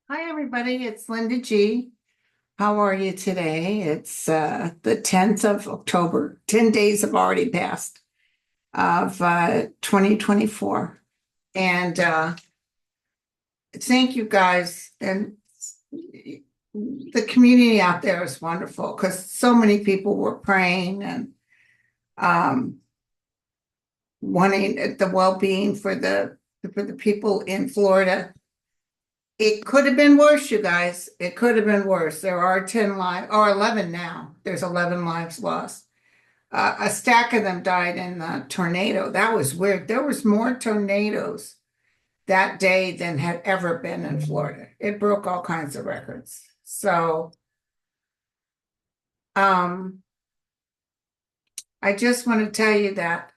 Hi, everybody. It's Linda G. How are you today? It's the 10th of October. 10 days have already passed of 2024. And thank you guys. And the community out there is wonderful because so many people were praying and um, wanting the well-being for the people in Florida. It could have been worse, you guys. It could have been worse. There are 10 lives, or 11 now. There's 11 lives lost. A stack of them died in the tornado. That was weird. There was more tornadoes that day than had ever been in Florida. It broke all kinds of records. So, um, I just want to tell you that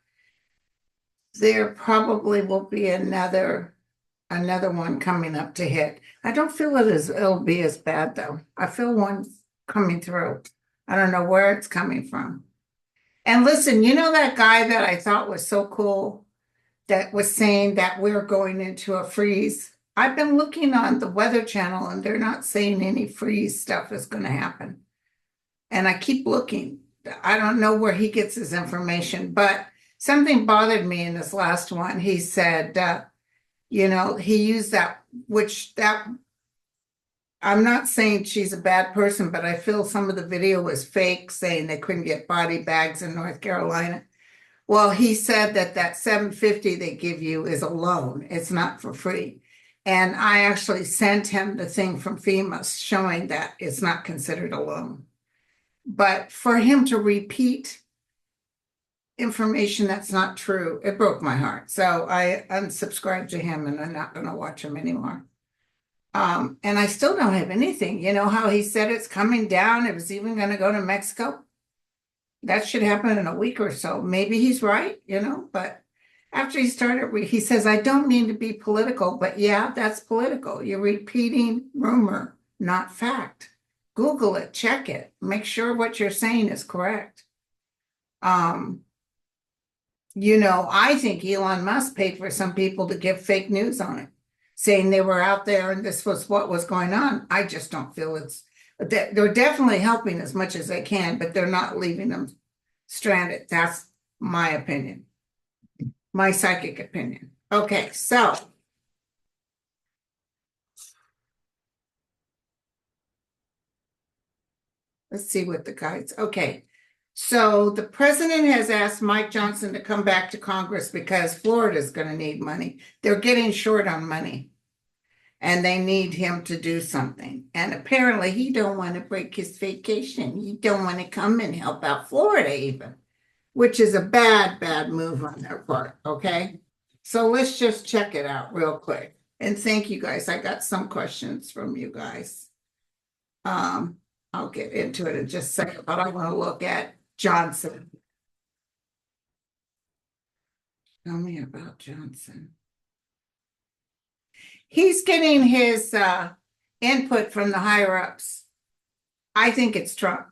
there probably will be another one coming up to hit. I don't feel it'll be as bad though. I feel one coming through. I don't know where it's coming from. And listen, you know that guy that I thought was so cool that was saying that we're going into a freeze? I've been looking on the Weather Channel and they're not saying any freeze stuff is going to happen. And I keep looking. I don't know where he gets his information, but something bothered me in this last one. He said, he used that, which that I'm not saying she's a bad person, but I feel some of the video was fake, saying they couldn't get body bags in North Carolina. Well, he said that 750 they give you is a loan. It's not for free. And I actually sent him the thing from FEMA showing that it's not considered a loan. But for him to repeat information that's not true, it broke my heart. So I unsubscribed to him and I'm not going to watch him anymore. And I still don't have anything. You know how he said it's coming down? It was even going to go to Mexico. That should happen in a week or so. Maybe he's right, but after he started, he says, I don't mean to be political, but yeah, that's political. You're repeating rumor, not fact. Google it, check it, make sure what you're saying is correct. Um, I think Elon Musk paid for some people to give fake news on it, saying they were out there and this was what was going on. I just don't feel they're definitely helping as much as they can, but they're not leaving them stranded. That's my opinion, my psychic opinion. Okay, so let's see what the guides. Okay, so the president has asked Mike Johnson to come back to Congress because Florida is going to need money. They're getting short on money and they need him to do something. And apparently he don't want to break his vacation. He don't want to come and help out Florida even, which is a bad move on their part, okay? So let's just check it out real quick. And thank you guys. I got some questions from you guys. Um, I'll get into it in just a second, but I want to look at Johnson. Tell me about Johnson. He's getting his input from the higher ups. I think it's Trump.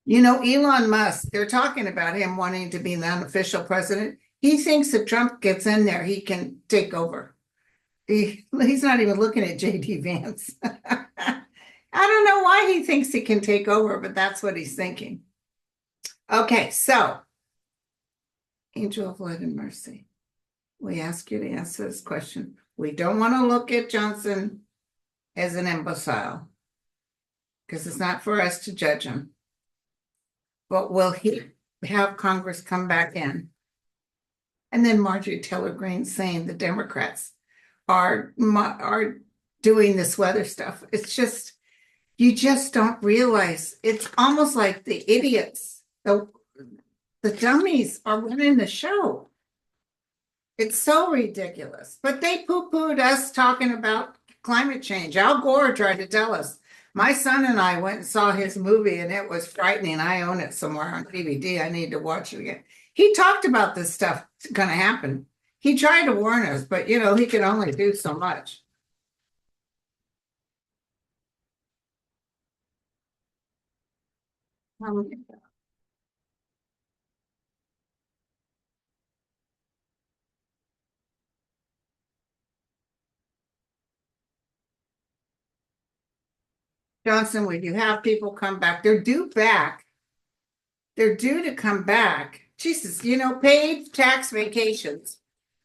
Elon Musk, they're talking about him wanting to be the unofficial president. He thinks if Trump gets in there, he can take over. He's not even looking at JD Vance. I don't know why he thinks he can take over, but that's what he's thinking. Okay, so Angel of Light and Mercy, we ask you to answer this question. We don't want to look at Johnson as an imbecile because it's not for us to judge him. But will he have Congress come back in? And then Marjorie Taylor Greene saying the Democrats are doing this weather stuff. It's just you just don't realize. It's almost like the idiots, the dummies are running the show. It's so ridiculous. But they poo-pooed us talking about climate change. Al Gore tried to tell us. My son and I went and saw his movie and it was frightening. I own it somewhere on DVD. I need to watch it again. He talked about this stuff going to happen. He tried to warn us, but he can only do so much. Johnson, would you have people come back? They're due back. They're due to come back. Jesus, paid tax vacations.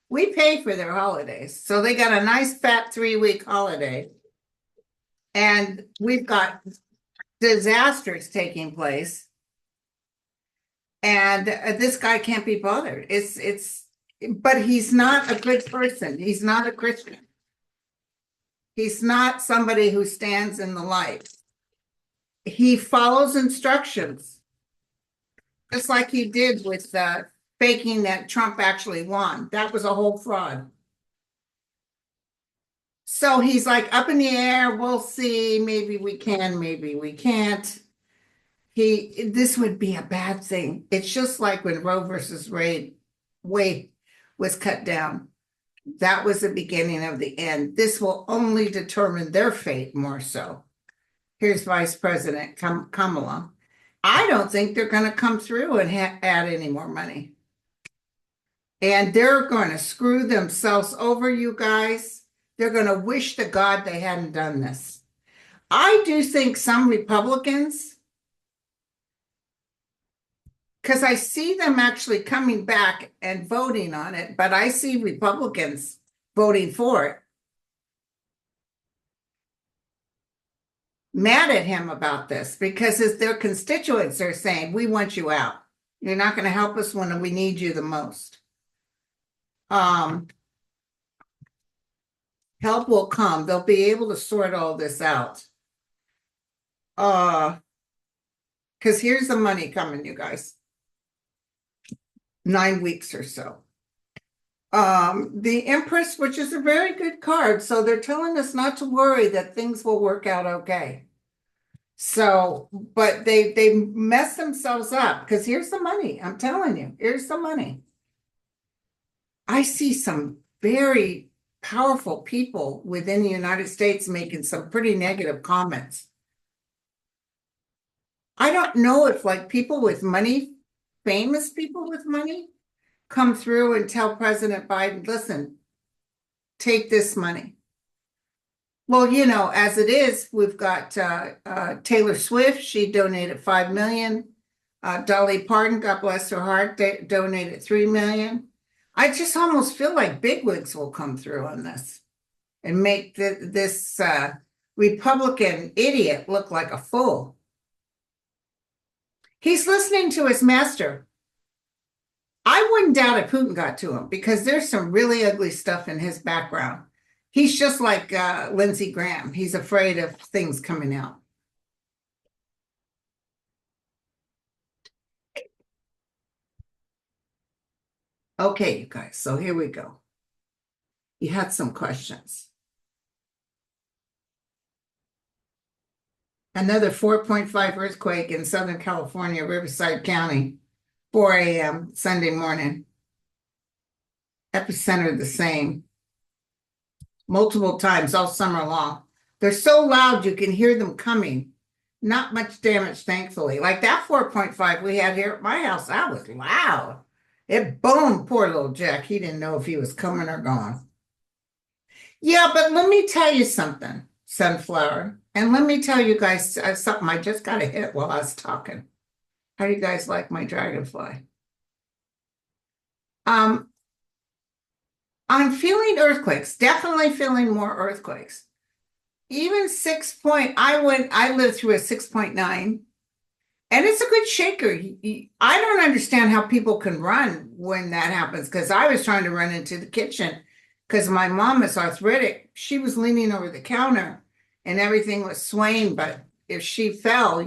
We pay for their holidays. So they got a nice fat 3-week holiday. And we've got disasters taking place. And this guy can't be bothered. But he's not a good person. He's not a Christian. He's not somebody who stands in the light. He follows instructions, just like he did with faking that Trump actually won. That was a whole fraud. So he's like up in the air. We'll see. Maybe we can, maybe we can't. This would be a bad thing. It's just like when Roe versus Wade was cut down. That was the beginning of the end. This will only determine their fate more so. Here's Vice President Kamala. I don't think they're going to come through and add any more money. And they're going to screw themselves over, you guys. They're going to wish to God they hadn't done this. I do think some Republicans, because I see them actually coming back and voting on it, but I see Republicans voting for it. Mad at him about this because their constituents are saying, we want you out. You're not going to help us when we need you the most. Help will come. They'll be able to sort all this out. Because here's the money coming, you guys. 9 weeks or so. The Empress, which is a very good card. So they're telling us not to worry, that things will work out okay. So, but they mess themselves up because here's the money. I'm telling you, here's the money. I see some very powerful people within the United States making some pretty negative comments. I don't know if like people with money, famous people with money, come through and tell President Biden, listen, take this money. Well, as it is, we've got Taylor Swift. She donated $5 million. Dolly Parton, God bless her heart, donated $3 million. I just almost feel like bigwigs will come through on this and make this Republican idiot look like a fool. He's listening to his master. I wouldn't doubt if Putin got to him because there's some really ugly stuff in his background. He's just like Lindsey Graham. He's afraid of things coming out. Okay, you guys, so here we go. You had some questions. Another 4.5 earthquake in Southern California, Riverside County, 4 a.m. Sunday morning. Epicenter the same. Multiple times all summer long. They're so loud you can hear them coming. Not much damage, thankfully. Like that 4.5 we had here at my house, that was loud. It boomed, poor little Jack. He didn't know if he was coming or gone. Yeah, but let me tell you something, Sunflower. And let me tell you guys something I just got a hit while I was talking. How do you guys like my dragonfly? I'm feeling earthquakes, definitely feeling more earthquakes. Even 6 point, I lived through a 6.9, and it's a good shaker. I don't understand how people can run when that happens, because I was trying to run into the kitchen because my mom is arthritic. She was leaning over the counter and everything was swaying, but if she fell,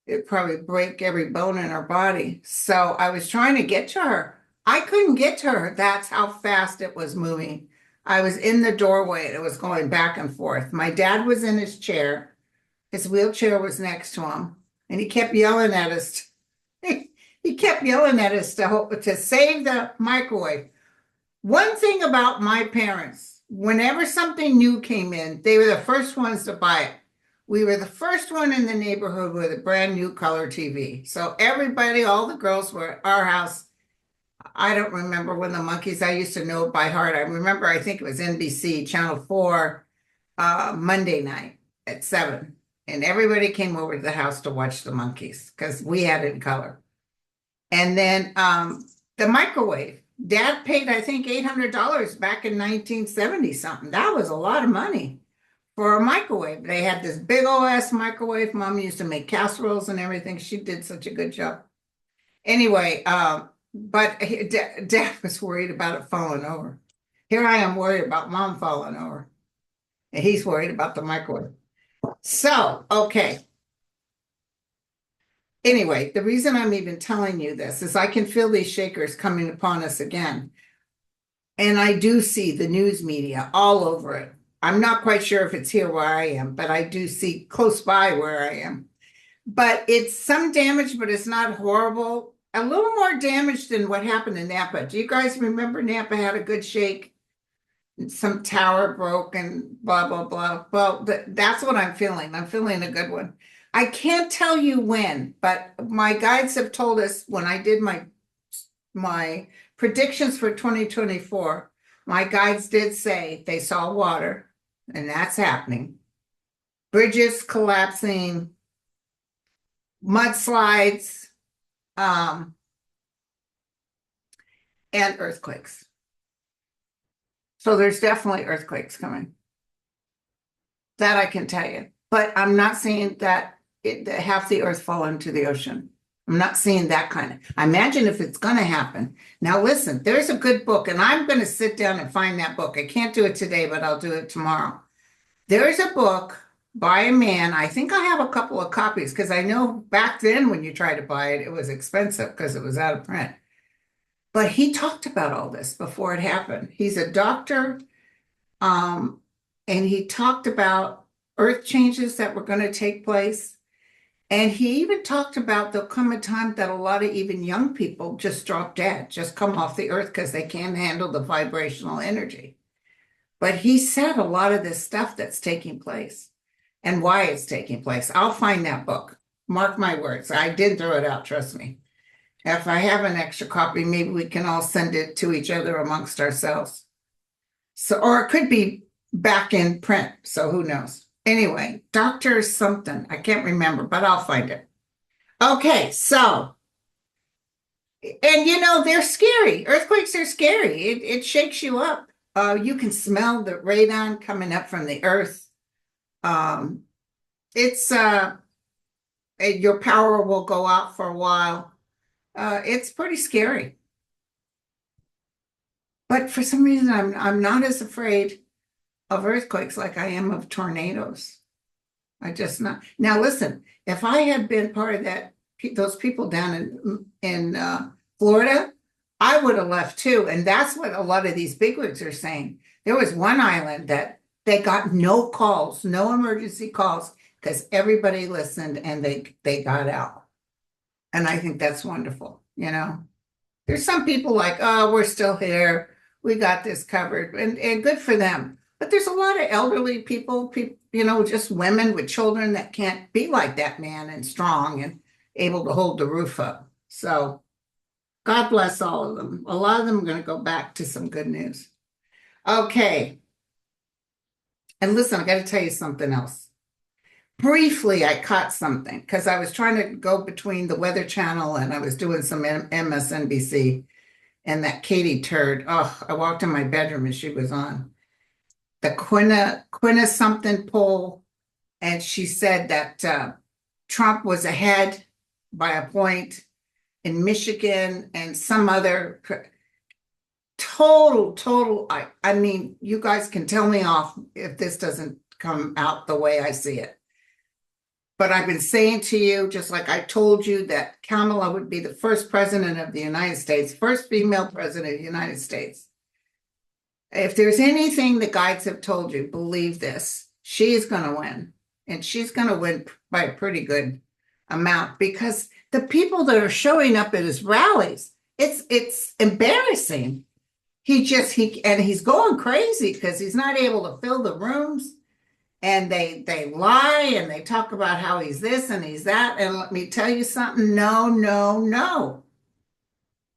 it'd probably break every bone in her body. So I was trying to get to her. I couldn't get to her. That's how fast it was moving. I was in the doorway and it was going back and forth. My dad was in his chair. His wheelchair was next to him. And he kept yelling at us. He kept yelling at us to save the microwave. One thing about my parents, whenever something new came in, they were the first ones to buy it. We were the first one in the neighborhood with a brand new color TV. So everybody, all the girls were at our house. I don't remember when the Monkees, I used to know it by heart. I remember, I think it was NBC, Channel 4, Monday night. at 7, and everybody came over to the house to watch the monkeys because we had it in color. And then the microwave. Dad paid, I think, $800 back in 1970 something. That was a lot of money for a microwave. They had this big old ass microwave. Mom used to make casseroles and everything. She did such a good job. Anyway, but Dad was worried about it falling over. Here I am worried about Mom falling over. And he's worried about the microwave. So, okay. Anyway, the reason I'm even telling you this is I can feel these shakers coming upon us again. And I do see the news media all over it. I'm not quite sure if it's here where I am, but I do see close by where I am. But it's some damage, but it's not horrible. A little more damage than what happened in Napa. Do you guys remember Napa had a good shake? Some tower broke and blah, blah, blah. Well, that's what I'm feeling. I'm feeling a good one. I can't tell you when, but my guides have told us when I did my predictions for 2024, my guides did say they saw water, and that's happening. Bridges collapsing, mudslides, and earthquakes. So there's definitely earthquakes coming. That I can tell you. But I'm not saying that half the earth fall into the ocean. I'm not seeing that kind of. I imagine if it's going to happen. Now, listen, there's a good book, and I'm going to sit down and find that book. I can't do it today, but I'll do it tomorrow. There's a book by a man. I think I have a couple of copies because I know back then when you tried to buy it, it was expensive because it was out of print. But he talked about all this before it happened. He's a doctor, and he talked about earth changes that were going to take place. And he even talked about there'll come a time that a lot of even young people just drop dead, just come off the earth because they can't handle the vibrational energy. But he said a lot of this stuff that's taking place and why it's taking place. I'll find that book. Mark my words. I did throw it out, trust me. If I have an extra copy, maybe we can all send it to each other amongst ourselves. So, or it could be back in print. So who knows? Anyway, Dr. something, I can't remember, but I'll find it. Okay, so, and you know, they're scary. Earthquakes are scary. It shakes you up. You can smell the radon coming up from the earth. It's your power will go out for a while. It's pretty scary. But for some reason, I'm not as afraid of earthquakes like I am of tornadoes. I just not. Now listen, if I had been part of those people down in Florida, I would have left too. And that's what a lot of these bigwigs are saying. There was one island that they got no calls, no emergency calls, because everybody listened and they got out. And I think that's wonderful, you know. There's some people like, oh, we're still here. We got this covered, and good for them. But there's a lot of elderly people, you know, just women with children that can't be like that man and strong and able to hold the roof up. So God bless all of them. A lot of them are going to go back to some good news. Okay. And listen, I got to tell you something else. Briefly, I caught something because I was trying to go between the Weather Channel and I was doing some MSNBC, and that Katie turd. Oh, I walked in my bedroom and she was on the Quinna something poll, and she said that Trump was ahead by a point in Michigan and some other total. I mean, you guys can tell me off if this doesn't come out the way I see it. But I've been saying to you, just like I told you, that Kamala would be the first president of the United States, first female president of the United States. If there's anything the guides have told you, believe this, she's going to win. And she's going to win by a pretty good amount, because the people that are showing up at his rallies, it's embarrassing. He's going crazy because he's not able to fill the rooms. And they lie and they talk about how he's this and he's that. And let me tell you something. No.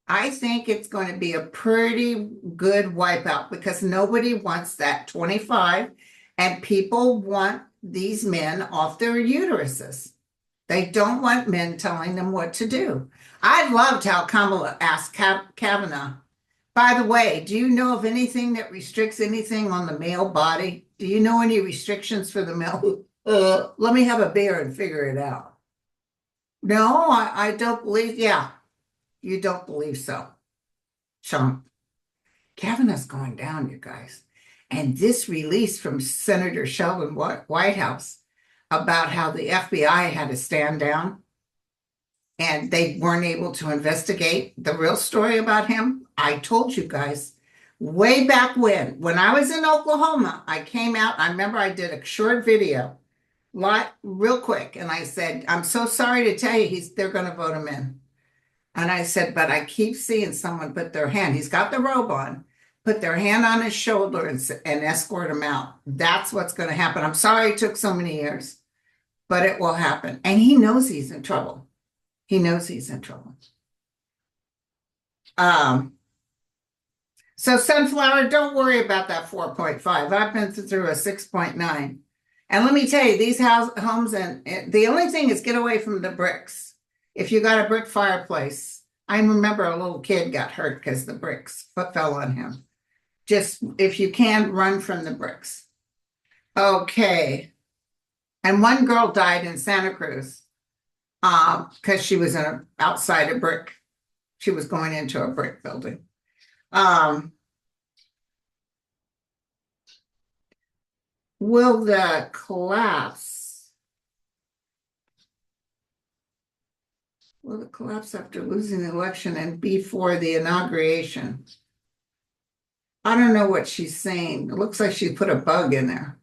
I think it's going to be a pretty good wipeout because nobody wants that 25, and people want these men off their uteruses. They don't want men telling them what to do. I loved how Kamala asked Kavanaugh, by the way, do you know of anything that restricts anything on the male body? Do you know any restrictions for the male? Let me have a beer and figure it out. No, I don't believe. Yeah, you don't believe so, Sean. Kavanaugh's going down, you guys. And this release from Senator Sheldon Whitehouse about how the FBI had to stand down and they weren't able to investigate the real story about him. I told you guys way back when I was in Oklahoma, I came out. I remember I did a short video, real quick, and I said, "I'm so sorry to tell you, they're going to vote him in." And I said, "But I keep seeing someone put their hand. He's got the robe on." Put their hand on his shoulder and escort him out. That's what's going to happen. I'm sorry it took so many years, but it will happen. And he knows he's in trouble. He knows he's in trouble. So Sunflower, don't worry about that 4.5. I've been through a 6.9. And let me tell you, these homes, and the only thing is get away from the bricks. If you got a brick fireplace, I remember a little kid got hurt because the bricks fell on him. Just, if you can, run from the bricks. Okay. And one girl died in Santa Cruz because she was outside a brick. She was going into a brick building. Will the collapse after losing the election and before the inauguration? I don't know what she's saying. It looks like she put a bug in there.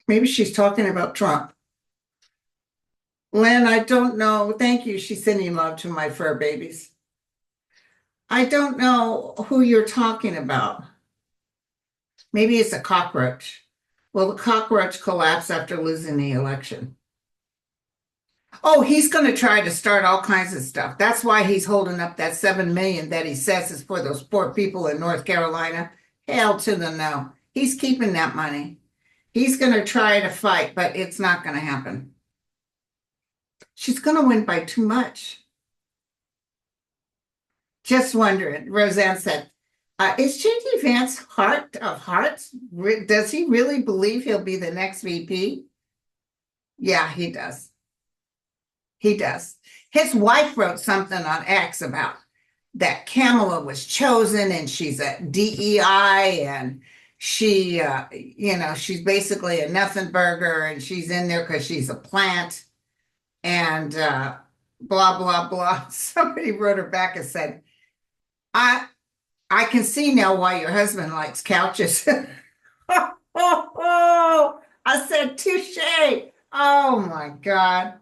Maybe she's talking about Trump. Lynn, I don't know. Thank you. She's sending love to my fur babies. I don't know who you're talking about. Maybe it's a cockroach. Will the cockroach collapse after losing the election? Oh, he's going to try to start all kinds of stuff. That's why he's holding up that 7 million that he says is for those poor people in North Carolina. Hell to the no. He's keeping that money. He's going to try to fight, but it's not going to happen. She's going to win by too much. Just wondering. Roseanne said, is J.D. Vance heart of hearts? Does he really believe he'll be the next VP? Yeah, he does. He does. His wife wrote something on X about that Kamala was chosen and she's a DEI and she, she's basically a nothing burger and she's in there because she's a plant and blah, blah, blah. Somebody wrote her back and said, I can see now why your husband likes couches. I said, touche. Oh my God.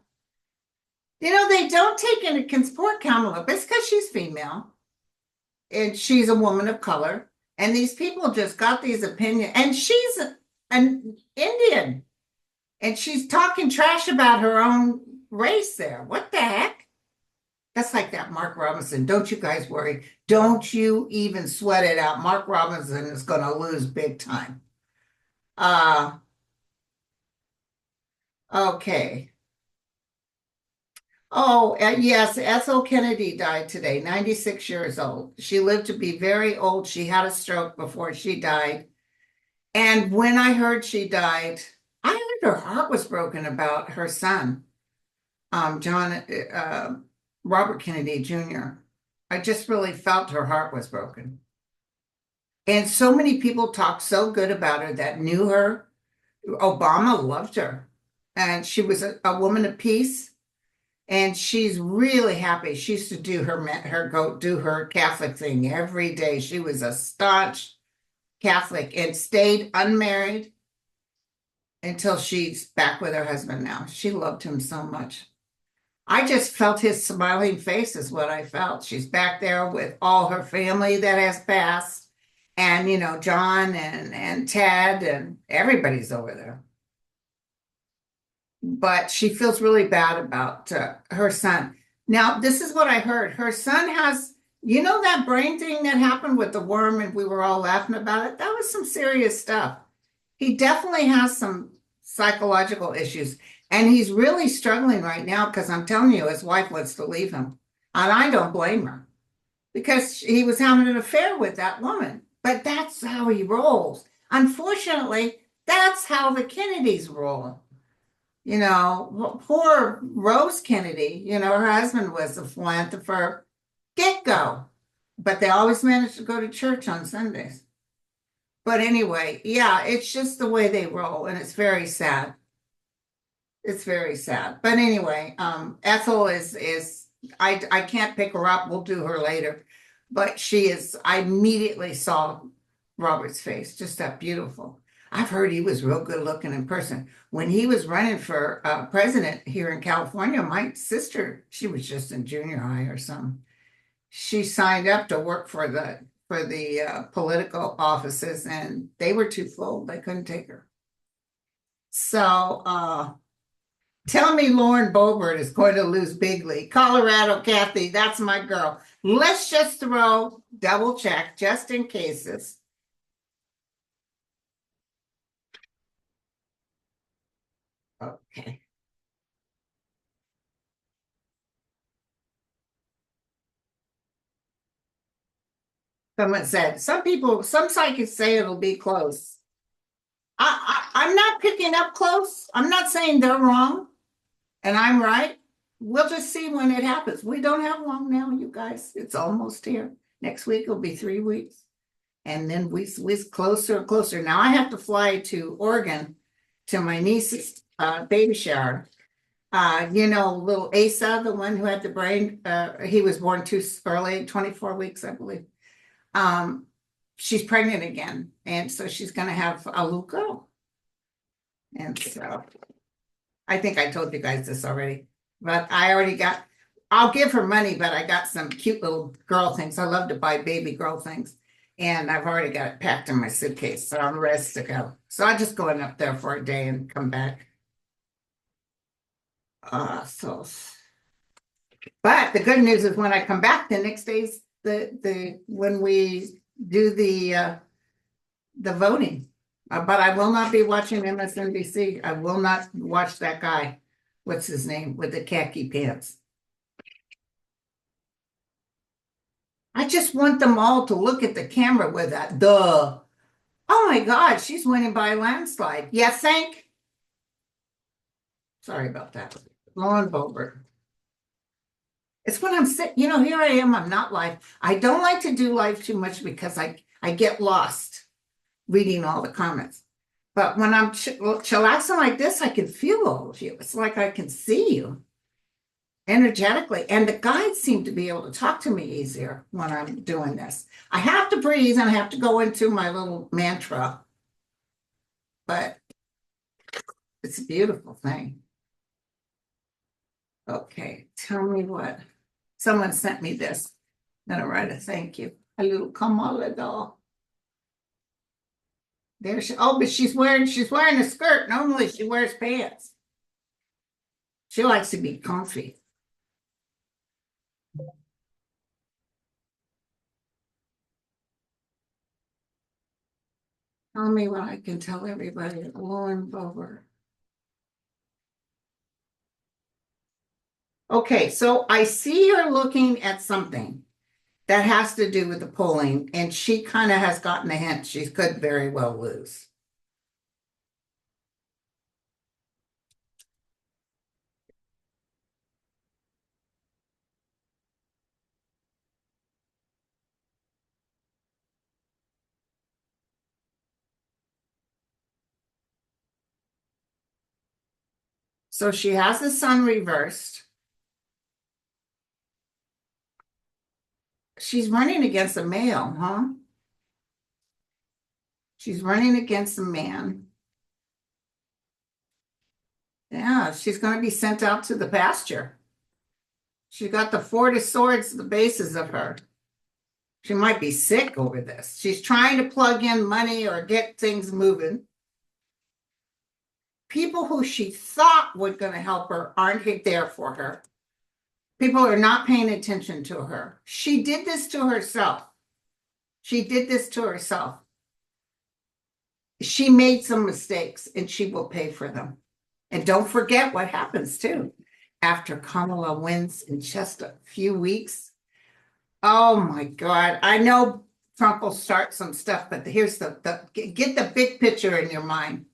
They don't take into support Kamala, but it's because she's female and she's a woman of color. And these people just got these opinions. And she's an Indian. And she's talking trash about her own race there. What the heck? That's like that Mark Robinson. Don't you guys worry. Don't you even sweat it out. Mark Robinson is going to lose big time. Okay. Oh, yes, Ethel Kennedy died today, 96 years old. She lived to be very old. She had a stroke before she died. And when I heard she died, I heard her heart was broken about her son, Robert Kennedy Jr. I just really felt her heart was broken. And so many people talked so good about her that knew her. Obama loved her. And she was a woman of peace. And she's really happy. She used to do her Catholic thing every day. She was a staunch Catholic and stayed unmarried until she's back with her husband now. She loved him so much. I just felt his smiling face is what I felt. She's back there with all her family that has passed. And, John and Ted and everybody's over there. But she feels really bad about her son. Now, this is what I heard. Her son has You know that brain thing that happened with the worm and we were all laughing about it? That was some serious stuff. He definitely has some psychological issues. And he's really struggling right now because I'm telling you, his wife wants to leave him. And I don't blame her because he was having an affair with that woman. But that's how he rolls. Unfortunately, that's how the Kennedys roll. You know, poor Rose Kennedy, you know, her husband was a philanthropist get-go, but they always managed to go to church on Sundays. But anyway, yeah, it's just the way they roll, and it's very sad. It's very sad. But anyway, Ethel is I can't pick her up. We'll do her later. But she is, I immediately saw Robert's face, just that beautiful. I've heard he was real good looking in person. When he was running for president here in California, my sister, she was just in junior high or something. She signed up to work for the political offices, and they were too full. They couldn't take her. So tell me Lauren Boebert is going to lose bigly. Colorado Kathy, that's my girl. Let's just throw double check just in cases. Okay. Someone said some psychics say it'll be close. I'm not picking up close. I'm not saying they're wrong and I'm right. We'll just see when it happens. We don't have long now, you guys. It's almost here. Next week will be 3 weeks. And then we closer and closer. Now I have to fly to Oregon to my niece's baby shower. You know, little Asa, the one who had the brain, he was born too early, 24 weeks, I believe. She's pregnant again, and so she's gonna have a little girl. And so I think I told you guys this already, but I'll give her money, but I got some cute little girl things. I love to buy baby girl things. And I've already got it packed in my suitcase, so I'm ready to go. So I just going up there for a day and come back. So, but the good news is when I come back, the next day's the when we do the voting. But I will not be watching MSNBC. I will not watch that guy. What's his name with the khaki pants? I just want them all to look at the camera with that. Duh. Oh my God, she's winning by a landslide. You think? Sorry about that. Lauren Boebert. It's when I'm sick. You know, here I am. I'm not live. I don't like to do live too much because I get lost reading all the comments. But when I'm chillaxing like this, I can feel all of you. It's like I can see you energetically. And the guides seem to be able to talk to me easier when I'm doing this. I have to breathe and I have to go into my little mantra. But it's a beautiful thing. Okay, tell me what. Someone sent me this. I'm gonna write a thank you. A little Kamala doll. There she, oh, but she's wearing a skirt. Normally she wears pants. She likes to be comfy. Tell me what I can tell everybody. Lauren Boebert. Okay, so I see her looking at something that has to do with the polling, and she kind of has gotten a hint she could very well lose. So she has the sun reversed. She's running against a male, huh? She's running against a man. Yeah, she's going to be sent out to the pasture. She got the Four of Swords, the bases of her. She might be sick over this. She's trying to plug in money or get things moving. People who she thought were going to help her aren't there for her. People are not paying attention to her. She did this to herself. She did this to herself. She made some mistakes and she will pay for them. And don't forget what happens too. After Kamala wins in just a few weeks. Oh my God. I know Trump will start some stuff, but here's get the big picture in your mind.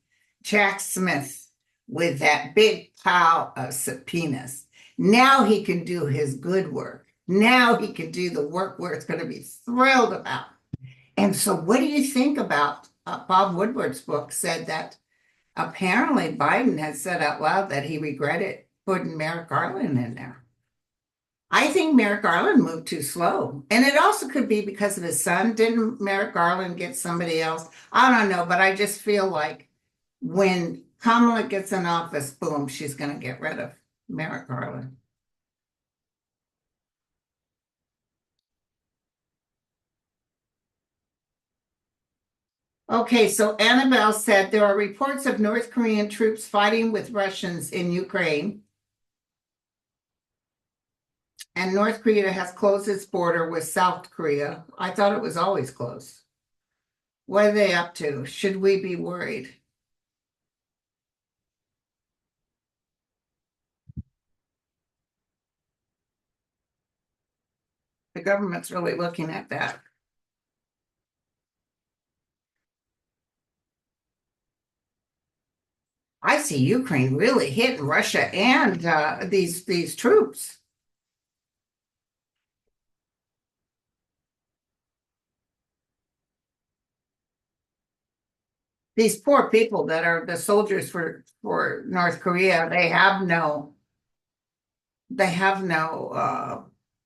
Jack Smith with that big pile of subpoenas. Now he can do his good work. Now he can do the work where it's going to be thrilled about. And so what do you think about Bob Woodward's book said that apparently Biden had said out loud that he regretted putting Merrick Garland in there. I think Merrick Garland moved too slow. And it also could be because of his son. Didn't Merrick Garland get somebody else? I don't know, but I just feel like when Kamala gets in office, boom, she's going to get rid of Merrick Garland. Okay, so Annabelle said there are reports of North Korean troops fighting with Russians in Ukraine. And North Korea has closed its border with South Korea. I thought it was always closed. What are they up to? Should we be worried? The government's really looking at that. I see Ukraine really hitting Russia and these troops. These poor people that are the soldiers for North Korea, they have no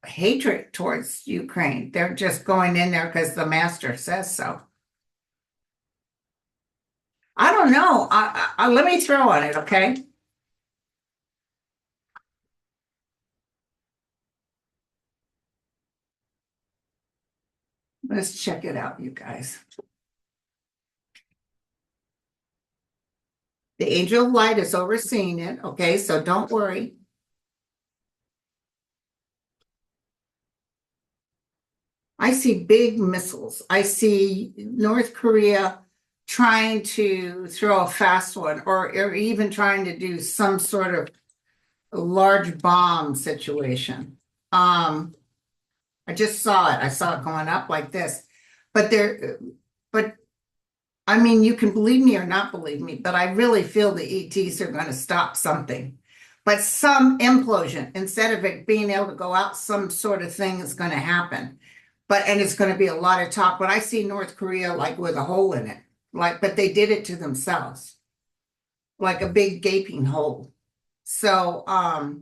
hatred towards Ukraine. They're just going in there because the master says so. I don't know. Let me throw on it, okay? Let's check it out, you guys. The angel of light is overseeing it, okay? So don't worry. I see big missiles. I see North Korea trying to throw a fast one or even trying to do some sort of large bomb situation. I just saw it. I saw it going up like this. But but I mean, you can believe me or not believe me, but I really feel the ETs are going to stop something. But some implosion, instead of it being able to go out, some sort of thing is going to happen. And it's going to be a lot of talk. But I see North Korea like with a hole in it. But they did it to themselves. Like a big gaping hole. So, I'll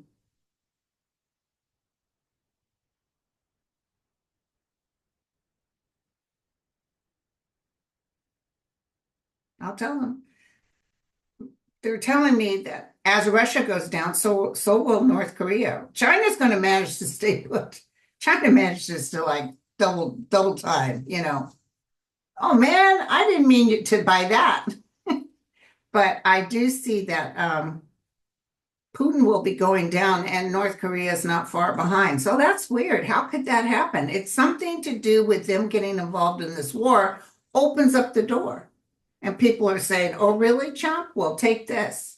tell them. They're telling me that as Russia goes down, so will North Korea. China's going to manage to stay put. China manages to like double time, you know. Oh man, I didn't mean to buy that. But I do see that Putin will be going down and North Korea is not far behind. So that's weird. How could that happen? It's something to do with them getting involved in this war, opens up the door. And people are saying, oh, really, Trump? We'll take this.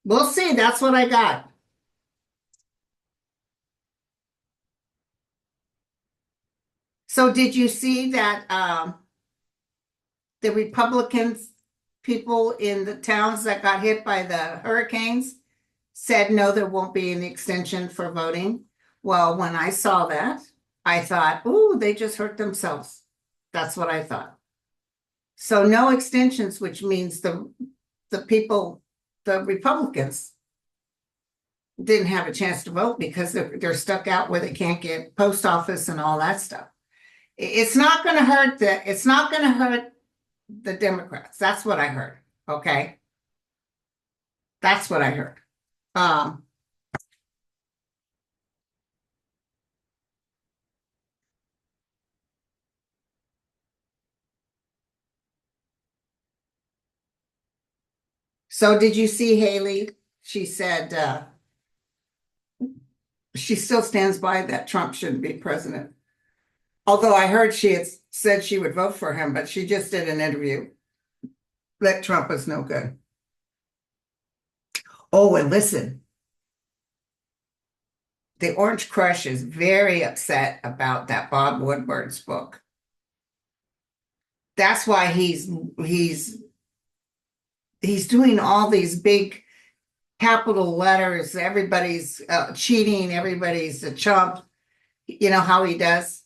We'll see. That's what I got. So did you see that the Republicans, people in the towns that got hit by the hurricanes said, no, there won't be an extension for voting? Well, when I saw that, I thought, ooh, they just hurt themselves. That's what I thought. So no extensions, which means the people, the Republicans, didn't have a chance to vote because they're stuck out where they can't get post office and all that stuff. It's not going to hurt the Democrats. That's what I heard. Okay. That's what I heard. Um, so did you see Haley? She said, she still stands by that Trump shouldn't be president. Although I heard she had said she would vote for him, but she just did an interview that Trump was no good. Oh, and listen, the Orange Crush is very upset about that Bob Woodward's book. That's why he's doing all these big capital letters. Everybody's cheating. Everybody's a chump. You know how he does.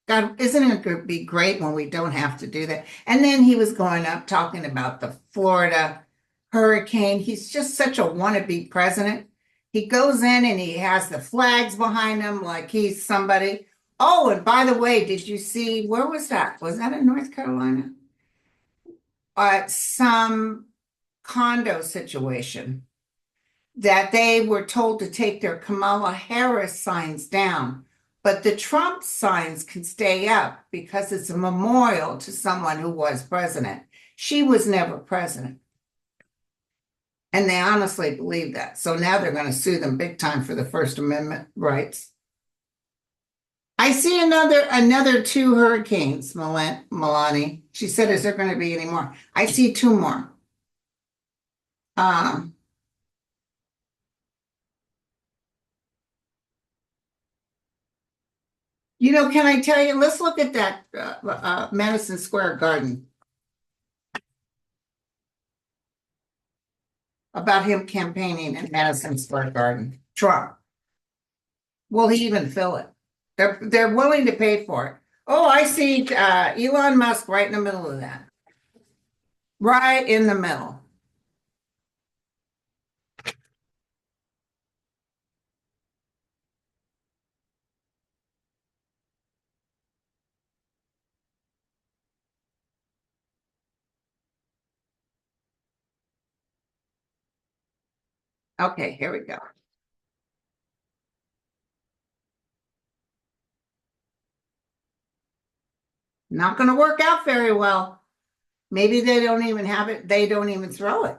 God, isn't it going to be great when we don't have to do that? And then he was going up talking about the Florida hurricane. He's just such a wannabe president. He goes in and he has the flags behind him like he's somebody. Oh, and by the way, did you see, where was that? Was that in North Carolina? Some condo situation that they were told to take their Kamala Harris signs down, but the Trump signs can stay up because it's a memorial to someone who was president. She was never president. And they honestly believe that. So now they're going to sue them big time for the First Amendment rights. I see another two hurricanes, Milani. She said, is there going to be any more? I see two more. You know, can I tell you, let's look at that Madison Square Garden about him campaigning in Madison Square Garden. Trump. Will he even fill it? They're willing to pay for it. Oh, I see Elon Musk right in the middle of that. Right in the middle. Okay, here we go. Not going to work out very well. Maybe they don't even have it. They don't even throw it.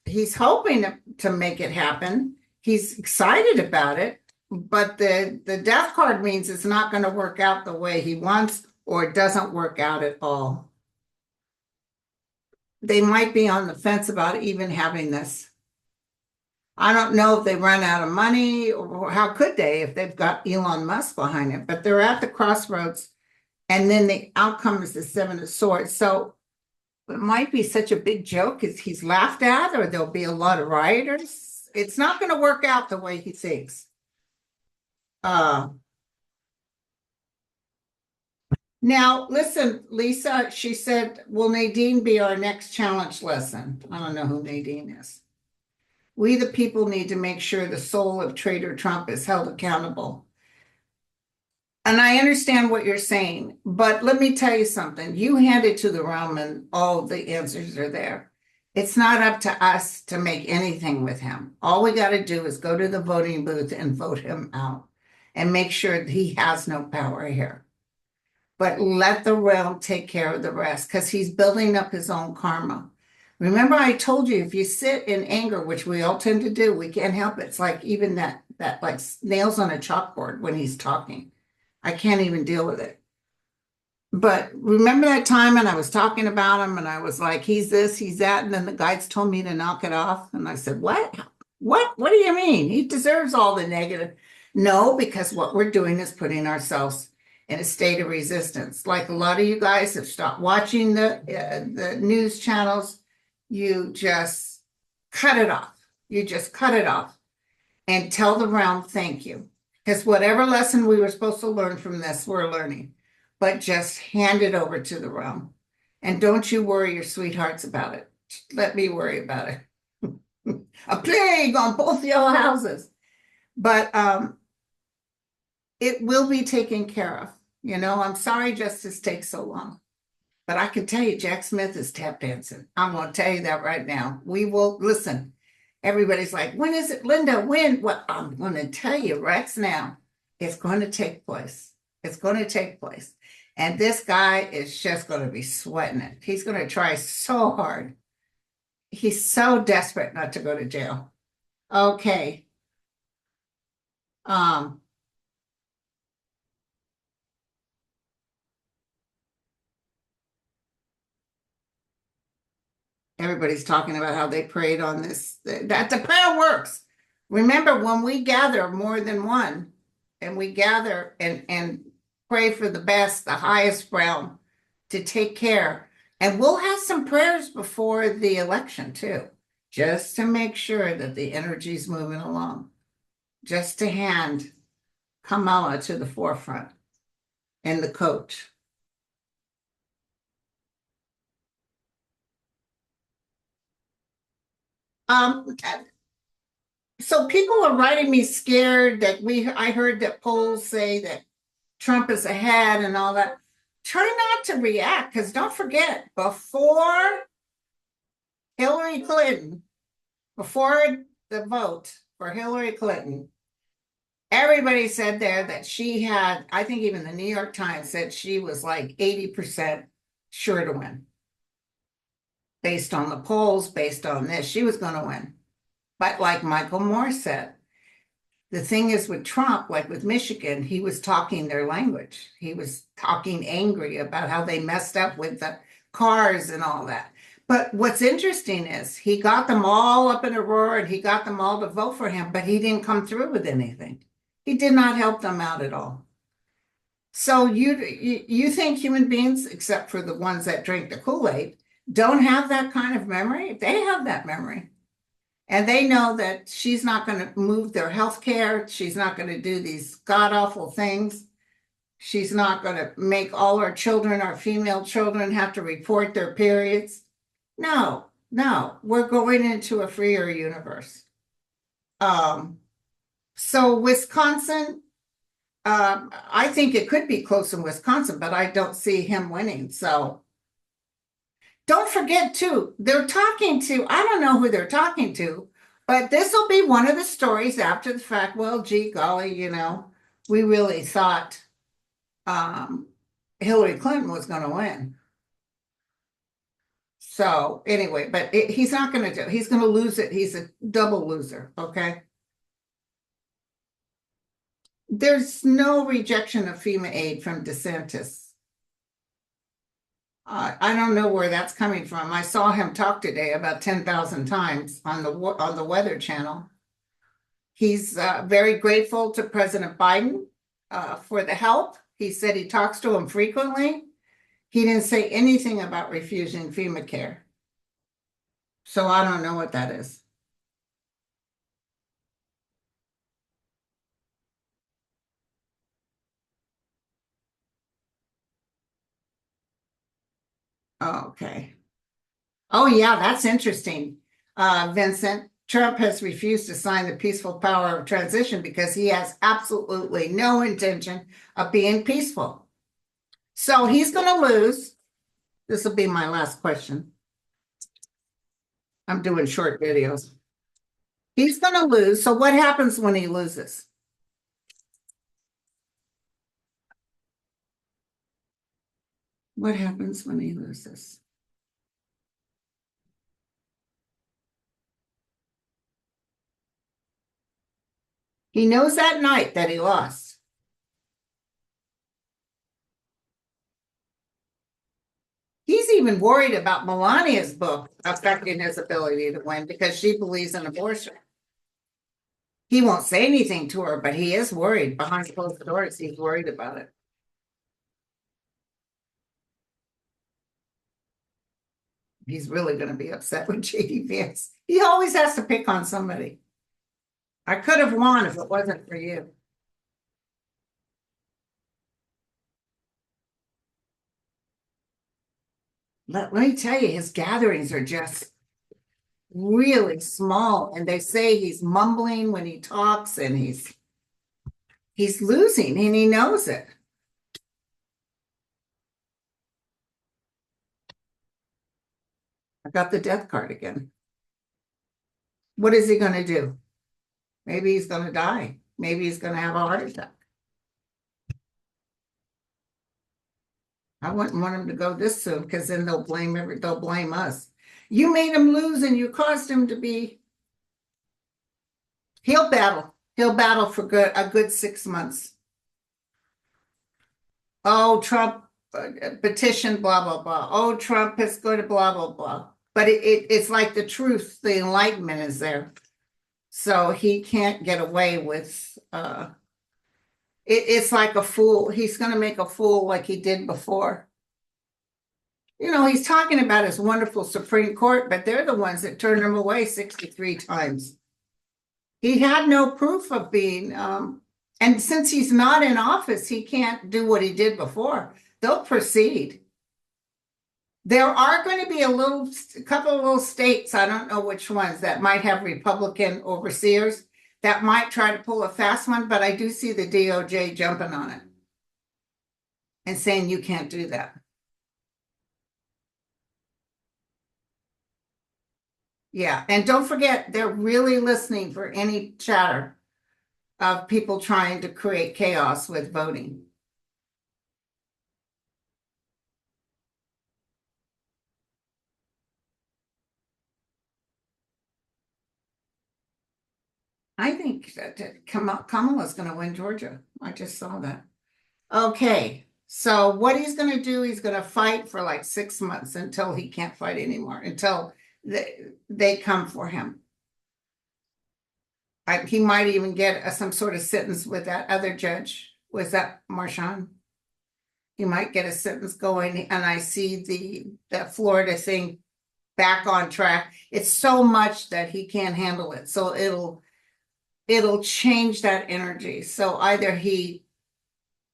He's hoping to make it happen. He's excited about it, but the death card means it's not going to work out the way he wants, or it doesn't work out at all. They might be on the fence about even having this. I don't know if they run out of money, or how could they if they've got Elon Musk behind it, but they're at the crossroads, and then the outcome is the Seven of Swords. So it might be such a big joke as he's laughed at, or there'll be a lot of rioters. It's not going to work out the way he thinks. Now, listen, Lisa, she said, will Nadine be our next challenge lesson? I don't know who Nadine is. We, the people, need to make sure the soul of Traitor Trump is held accountable. And I understand what you're saying, but let me tell you something. You hand it to the realm and all the answers are there. It's not up to us to make anything with him. All we got to do is go to the voting booth and vote him out and make sure that he has no power here. But let the realm take care of the rest because he's building up his own karma. Remember, I told you, if you sit in anger, which we all tend to do, we can't help it. It's like even that like nails on a chalkboard when he's talking. I can't even deal with it. But remember that time when I was talking about him and I was like, he's this, he's that. And then the guides told me to knock it off. And I said, what? What do you mean? He deserves all the negative. No, because what we're doing is putting ourselves in a state of resistance. Like a lot of you guys have stopped watching the news channels. You just cut it off. You just cut it off and tell the realm thank you. Because whatever lesson we were supposed to learn from this, we're learning. But just hand it over to the realm. And don't you worry your sweethearts about it. Let me worry about it. A plague on both your houses. But it will be taken care of. You know, I'm sorry justice takes so long. But I can tell you, Jack Smith is tap dancing. I'm going to tell you that right now. We will listen. Everybody's like, when is it, Linda? When? Well, I'm going to tell you right now. It's going to take place. It's going to take place. And this guy is just going to be sweating it. He's going to try so hard. He's so desperate not to go to jail. Okay. Um, everybody's talking about how they prayed on this, that the prayer works. Remember, when we gather more than one and we gather and pray for the best, the highest realm to take care. And we'll have some prayers before the election too, just to make sure that the energy's moving along, just to hand Kamala to the forefront and the coach. Um, so people are writing me scared that I heard that polls say that Trump is ahead and all that. Try not to react, because don't forget, before Hillary Clinton, before the vote for Hillary Clinton, everybody said there that she had, I think even the New York Times said she was like 80% sure to win. Based on the polls, based on this, she was going to win. But like Michael Moore said, the thing is with Trump, like with Michigan, he was talking their language. He was talking angry about how they messed up with the cars and all that. But what's interesting is he got them all up in a roar and he got them all to vote for him, but he didn't come through with anything. He did not help them out at all. So you think human beings, except for the ones that drink the Kool-Aid, don't have that kind of memory? They have that memory. And they know that she's not going to move their health care. She's not going to do these god-awful things. She's not going to make all our children, our female children, have to report their periods. No, no, we're going into a freer universe. So Wisconsin, I think it could be close in Wisconsin, but I don't see him winning. So don't forget too, they're talking to, I don't know who they're talking to, but this will be one of the stories after the fact. Well, gee golly, we really thought Hillary Clinton was going to win. So anyway, but he's not going to do, he's going to lose it. He's a double loser. Okay. There's no rejection of FEMA aid from DeSantis. I don't know where that's coming from. I saw him talk today about 10,000 times on the Weather Channel. He's very grateful to President Biden for the help. He said he talks to him frequently. He didn't say anything about refusing FEMA care. So I don't know what that is. Okay. Oh, yeah, that's interesting. Vincent, Trump has refused to sign the peaceful power of transition because he has absolutely no intention of being peaceful. So he's going to lose. This will be my last question. I'm doing short videos. He's going to lose. So what happens when he loses? What happens when he loses? He knows that night that he lost. He's even worried about Melania's book affecting his ability to win because she believes in abortion. He won't say anything to her, but he is worried behind closed doors. He's worried about it. He's really going to be upset with JD Vance. He always has to pick on somebody. I could have won if it wasn't for you. Let me tell you, his gatherings are just really small. And they say he's mumbling when he talks and he's losing and he knows it. I got the death card again. What is he going to do? Maybe he's going to die. Maybe he's going to have a heart attack. I wouldn't want him to go this soon because then they'll blame us. You made him lose and you caused him to be. He'll battle. He'll battle for a good 6 months. Oh, Trump petition, blah, blah, blah. Oh, Trump is going to blah, blah, blah. But it's like the truth, the enlightenment is there. So he can't get away with, it's like a fool. He's going to make a fool like he did before. You know, he's talking about his wonderful Supreme Court, but they're the ones that turned him away 63 times. He had no proof of being, and since he's not in office, he can't do what he did before. They'll proceed. There are going to be a couple of little states, I don't know which ones, that might have Republican overseers that might try to pull a fast one, but I do see the DOJ jumping on it and saying you can't do that. Yeah, and don't forget, they're really listening for any chatter of people trying to create chaos with voting. I think that Kamala's going to win Georgia. I just saw that. Okay, so what he's going to do, he's going to fight for like 6 months until he can't fight anymore, until they come for him. He might even get some sort of sentence with that other judge. Was that Marshawn? He might get a sentence going, and I see the Florida thing back on track. It's so much that he can't handle it. So it'll change that energy. So either he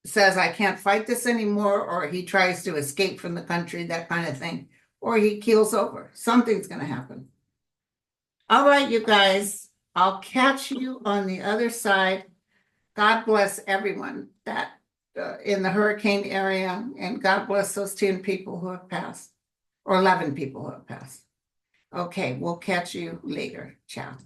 says, I can't fight this anymore, or he tries to escape from the country, that kind of thing, or he keels over. Something's going to happen. All right, you guys, I'll catch you on the other side. God bless everyone that in the hurricane area, and God bless those 10 people who have passed, or 11 people who have passed. Okay, we'll catch you later. Ciao.